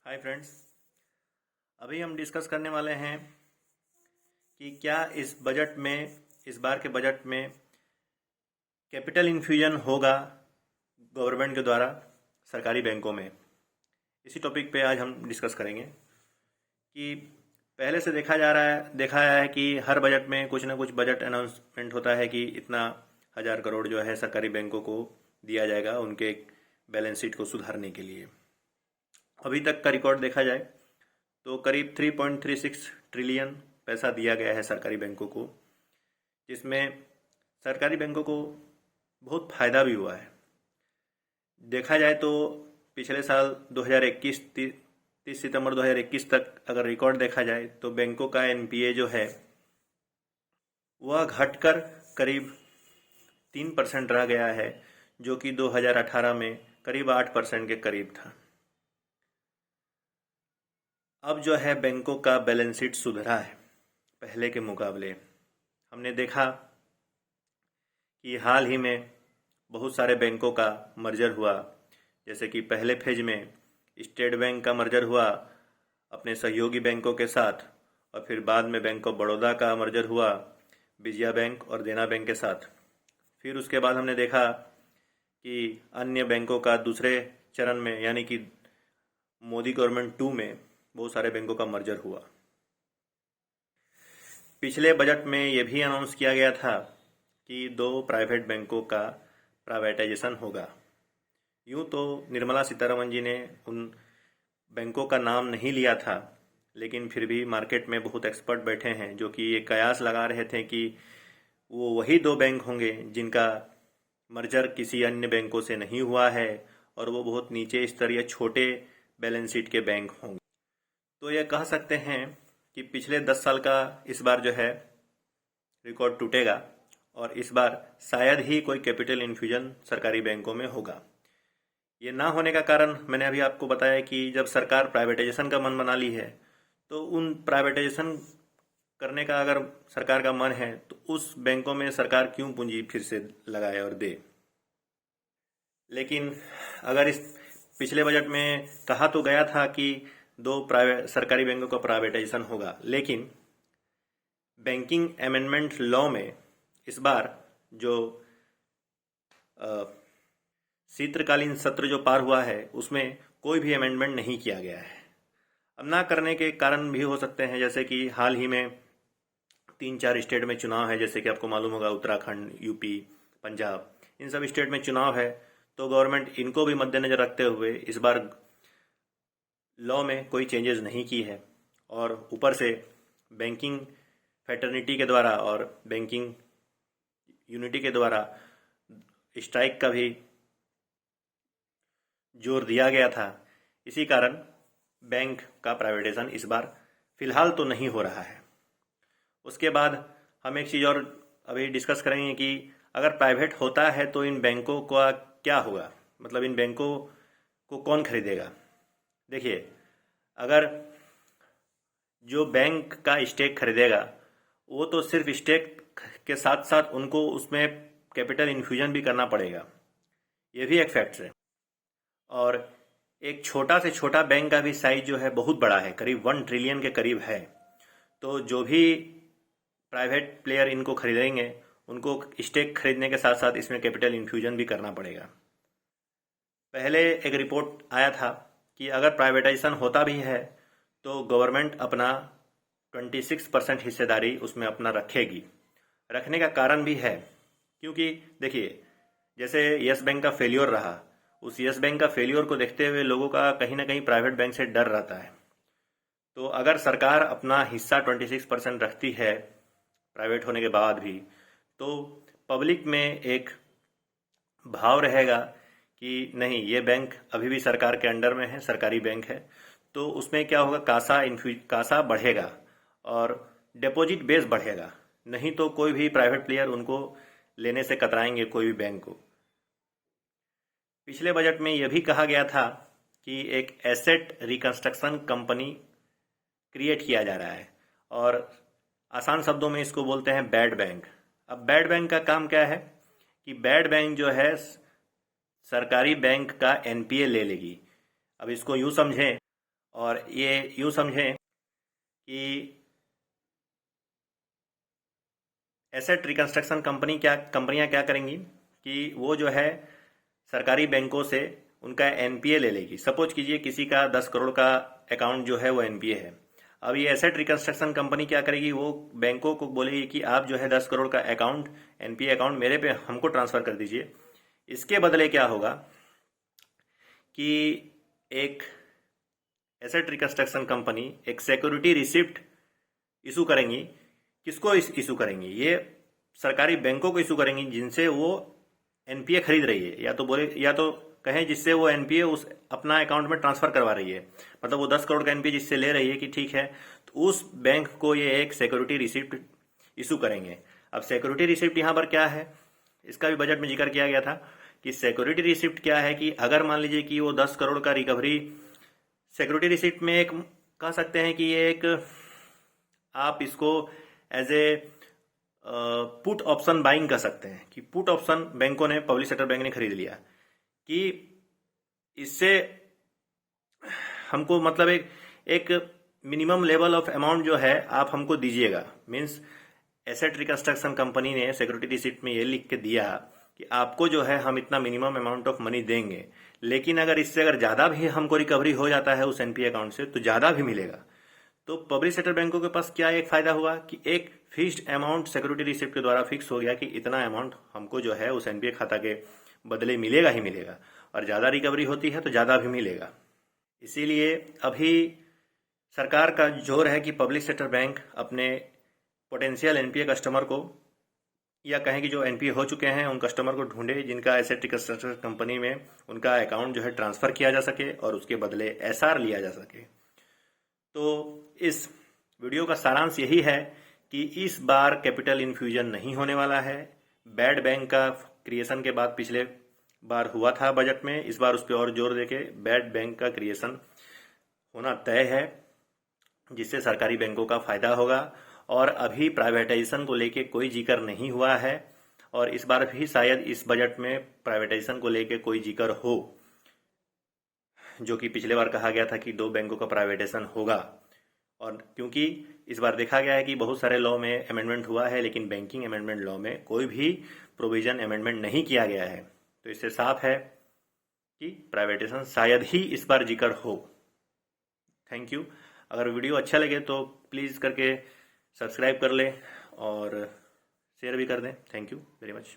Hi friends, अभी हम discuss करने वाले हैं कि क्या इस बार के बजट में कैपिटल इन्फ्यूजन होगा गवर्नमेंट के द्वारा सरकारी बैंकों में। इसी टॉपिक पे आज हम डिस्कस करेंगे कि पहले से देखा है कि हर बजट में कुछ ना कुछ बजट अनाउंसमेंट होता है कि इतना 1,000 करोड़ जो है सरकारी बैंकों को दिया जाएगा उनके बैलेंस शीट को सुधारने के लिए। अभी तक का रिकॉर्ड देखा जाए तो करीब 3.36 ट्रिलियन पैसा दिया गया है सरकारी बैंकों को, जिसमें सरकारी बैंकों को बहुत फ़ायदा भी हुआ है। देखा जाए तो पिछले साल 2021 30 सितंबर 2021 तक अगर रिकॉर्ड देखा जाए तो बैंकों का एनपीए जो है वह घटकर करीब 3% रह गया है, जो कि 2018 में करीब 8% के करीब था। अब जो है बैंकों का बैलेंस शीट सुधरा है पहले के मुकाबले। हमने देखा कि हाल ही में बहुत सारे बैंकों का मर्जर हुआ, जैसे कि पहले फेज में स्टेट बैंक का मर्जर हुआ अपने सहयोगी बैंकों के साथ, और फिर बाद में बैंक ऑफ बड़ौदा का मर्जर हुआ विजया बैंक और देना बैंक के साथ। फिर उसके बाद हमने देखा कि अन्य बैंकों का दूसरे चरण में यानी कि मोदी गवर्नमेंट 2 में बहुत सारे बैंकों का मर्जर हुआ। पिछले बजट में यह भी अनाउंस किया गया था कि 2 प्राइवेट बैंकों का प्राइवेटाइजेशन होगा। यूँ तो निर्मला सीतारमण जी ने उन बैंकों का नाम नहीं लिया था, लेकिन फिर भी मार्केट में बहुत एक्सपर्ट बैठे हैं जो कि ये कयास लगा रहे थे कि वो वही 2 बैंक होंगे जिनका मर्जर किसी अन्य बैंकों से नहीं हुआ है और वो बहुत नीचे स्तरीय छोटे बैलेंस शीट के बैंक होंगे। तो ये कह सकते हैं कि पिछले 10 साल का इस बार जो है रिकॉर्ड टूटेगा और इस बार शायद ही कोई कैपिटल इन्फ्यूजन सरकारी बैंकों में होगा। ये ना होने का कारण मैंने अभी आपको बताया कि जब सरकार प्राइवेटाइजेशन का मन बना ली है तो उन प्राइवेटाइजेशन करने का अगर सरकार का मन है तो उस बैंकों में सरकार क्यों पूंजी फिर से लगाए और दे। लेकिन अगर इस पिछले बजट में कहा तो गया था कि 2 सरकारी बैंकों का प्राइवेटाइजेशन होगा, लेकिन बैंकिंग अमेंडमेंट लॉ में इस बार जो शीतकालीन सत्र जो पार हुआ है उसमें कोई भी अमेंडमेंट नहीं किया गया है। अब ना करने के कारण भी हो सकते हैं, जैसे कि हाल ही में 3-4 स्टेट में चुनाव है, जैसे कि आपको मालूम होगा उत्तराखंड, यूपी, पंजाब, इन सब स्टेट में चुनाव है। तो गवर्नमेंट इनको भी मद्देनजर रखते हुए इस बार लॉ में कोई चेंजेस नहीं की है, और ऊपर से बैंकिंग फैटर्निटी के द्वारा और बैंकिंग यूनिटी के द्वारा स्ट्राइक का भी जोर दिया गया था। इसी कारण बैंक का प्राइवेटाइजेशन इस बार फिलहाल तो नहीं हो रहा है। उसके बाद हम एक चीज़ और अभी डिस्कस करेंगे कि अगर प्राइवेट होता है तो इन बैंकों का क्या होगा, मतलब इन बैंकों को कौन खरीदेगा। देखिए, अगर जो बैंक का स्टेक खरीदेगा वो तो सिर्फ स्टेक के साथ साथ उनको उसमें कैपिटल इन्फ्यूजन भी करना पड़ेगा, ये भी एक फैक्ट है। और एक छोटा से छोटा बैंक का भी साइज जो है बहुत बड़ा है, करीब 1 ट्रिलियन के करीब है। तो जो भी प्राइवेट प्लेयर इनको खरीदेंगे उनको स्टेक खरीदने के साथ साथ इसमें कैपिटल इन्फ्यूजन भी करना पड़ेगा। पहले एक रिपोर्ट आया था कि अगर प्राइवेटाइजेशन होता भी है तो गवर्नमेंट अपना 26% हिस्सेदारी उसमें अपना रखेगी। रखने का कारण भी है क्योंकि देखिए, जैसे यस बैंक का फेल्योर रहा, उस यस बैंक का फेल्योर को देखते हुए लोगों का कहीं ना कहीं प्राइवेट बैंक से डर रहता है। तो अगर सरकार अपना हिस्सा 26% रखती है प्राइवेट होने के बाद भी, तो पब्लिक में एक भाव रहेगा कि नहीं, ये बैंक अभी भी सरकार के अंडर में है, सरकारी बैंक है। तो उसमें क्या होगा, कासा बढ़ेगा और डिपॉजिट बेस बढ़ेगा। नहीं तो कोई भी प्राइवेट प्लेयर उनको लेने से कतराएंगे कोई भी बैंक को। पिछले बजट में यह भी कहा गया था कि एक एसेट रिकंस्ट्रक्शन कंपनी क्रिएट किया जा रहा है, और आसान शब्दों में इसको बोलते हैं बैड बैंक। अब बैड बैंक का काम क्या है कि बैड बैंक जो है सरकारी बैंक का एनपीए ले लेगी। अब इसको यूँ समझें और ये यूँ समझें कि एसेट रिकंस्ट्रक्शन कंपनियां क्या करेंगी कि वो जो है सरकारी बैंकों से उनका एनपीए ले लेगी। सपोज कीजिए किसी का 10 करोड़ का अकाउंट जो है वो एनपीए है। अब ये एसेट रिकंस्ट्रक्शन कंपनी क्या करेगी, वो बैंकों को बोलेगी कि आप जो है 10 करोड़ का अकाउंट, एनपीए अकाउंट मेरे पे हमको ट्रांसफ़र कर दीजिए। इसके बदले क्या होगा कि एक एसेट रिकंस्ट्रक्शन कंपनी एक सिक्योरिटी रिसिप्ट इशू करेंगी। किसको इशू करेंगी? ये सरकारी बैंकों को इशू करेंगी जिनसे वो एनपीए खरीद रही है, या तो कहें जिससे वो एनपीए उस अपना अकाउंट में ट्रांसफर करवा रही है। मतलब वो 10 करोड़ का एनपीए जिससे ले रही है कि ठीक है, तो उस बैंक को ये एक सिक्योरिटी रिसिप्ट इशू करेंगे। अब सिक्योरिटी रिसिप्ट यहाँ पर क्या है, इसका भी बजट में जिक्र किया गया था कि सिक्योरिटी रिसिप्ट क्या है कि अगर मान लीजिए कि वो 10 करोड़ का रिकवरी, सिक्योरिटी रिसिप्ट में एक कह सकते हैं कि ये एक आप इसको as a put option buying कर सकते हैं कि पुट ऑप्शन बैंकों ने, पब्लिक सेक्टर बैंक ने खरीद लिया कि इससे हमको मतलब एक मिनिमम लेवल ऑफ अमाउंट जो है आप हमको दीजिएगा। मीन्स एसेट रिकंस्ट्रक्शन कंपनी ने सिक्योरिटी रिसिप्ट में ये लिख के दिया कि आपको जो है हम इतना मिनिमम अमाउंट ऑफ मनी देंगे, लेकिन अगर इससे अगर ज़्यादा भी हमको रिकवरी हो जाता है उस एनपीए अकाउंट से तो ज़्यादा भी मिलेगा। तो पब्लिक सेक्टर बैंकों के पास क्या एक फायदा हुआ कि एक फिक्स्ड अमाउंट सिक्योरिटी रिसिप्ट के द्वारा फिक्स हो गया कि इतना अमाउंट हमको जो है उस एनपीए खाता के बदले मिलेगा ही मिलेगा, और ज़्यादा रिकवरी होती है तो ज़्यादा भी मिलेगा। इसीलिए अभी सरकार का जोर है कि पब्लिक सेक्टर बैंक अपने पोटेंशियल एनपीए कस्टमर को, या कहें कि जो एनपीए हो चुके हैं उन कस्टमर को ढूंढे जिनका एसेट रिकंस्ट्रक्शन कंपनी में उनका अकाउंट जो है ट्रांसफ़र किया जा सके और उसके बदले एसआर लिया जा सके। तो इस वीडियो का सारांश यही है कि इस बार कैपिटल इन्फ्यूजन नहीं होने वाला है। बैड बैंक का क्रिएशन के बाद पिछले बार हुआ था बजट में, इस बार उस पर और जोर देके बैड बैंक का क्रिएशन होना तय है, जिससे सरकारी बैंकों का फायदा होगा। और अभी प्राइवेटाइजेशन को लेके कोई जिक्र नहीं हुआ है, और इस बार भी शायद इस बजट में प्राइवेटाइजेशन को लेके कोई जिक्र हो, जो कि पिछले बार कहा गया था कि 2 बैंकों का प्राइवेटाइजेशन होगा। और क्योंकि इस बार देखा गया है कि बहुत सारे लॉ में अमेंडमेंट हुआ है, लेकिन बैंकिंग अमेंडमेंट लॉ में कोई भी प्रोविजन अमेंडमेंट नहीं किया गया है, तो इससे साफ है कि प्राइवेटाइजेशन शायद ही इस बार जिक्र हो। Thank you. अगर वीडियो अच्छा लगे तो प्लीज़ करके सब्सक्राइब कर लें और शेयर भी कर दें। Thank you very much.